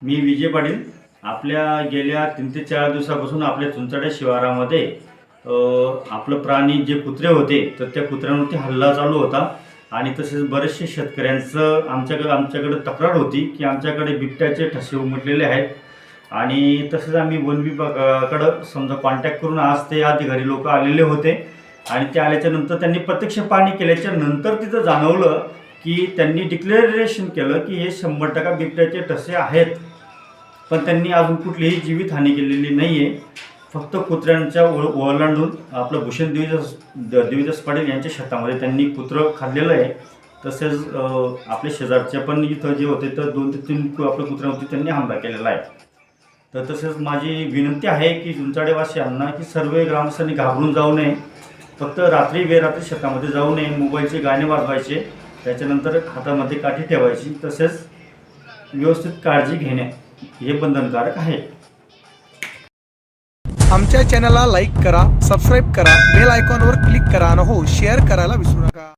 मी विजय पाटील. आपल्या गेल्या 3 ते 4 दिवसापासून आपल्या चुंचाडे शिवारामध्ये आपलं प्राणी जे कुत्रे होते तर त्या कुत्र्यांवरती हल्ला चालू होता आणि तसेच बरेचसे शेतकऱ्यांचं आमच्याकडे तक्रार होती की आमच्याकडे बिबट्याचे ठसे उमटलेले आहेत. आणि तसेच आम्ही वन विभागाकडं समजा कॉन्टॅक्ट करून आज ते अधिकारी लोक आलेले होते आणि ते आल्याच्यानंतर त्यांनी प्रत्यक्ष पाहणी केल्याच्या नंतर तिथं जाणवलं की त्यांनी डिक्लेरेशन केलं की हे 100% बिबट्याचे ठसे आहेत, पण त्यांनी अजून कुठलीही जीवितहानी केलेली नाही आहे. फक्त कुत्र्यांच्या ओलांडून आपलं भूषण देवीदास पाटील यांच्या शेतामध्ये त्यांनी कुत्रं खाल्लेलं आहे. तसेच आपल्या शेजारच्या पण इथं जे होते तर 2 ते 3 आपल्या कुत्र्यांवरती त्यांनी हमला केलेला आहे. तर तसेच माझी विनंती आहे की चुंचाडेवासियांना की सर्व ग्रामस्थांनी घाबरून जाऊ नये. फक्त रात्री बेरात्री शेतामध्ये जाऊ नये, मोबाईलचे गाणे वाजवायचे, त्याच्यानंतर हातामध्ये काठी ठेवायची, तसेच व्यवस्थित काळजी घेणे हे बंधनकारक आहे. आमच्या चॅनलला लाईक करा, सबस्क्राईब करा, बेल आयकॉनवर क्लिक करा आणि हो शेअर करायला विसरू नका.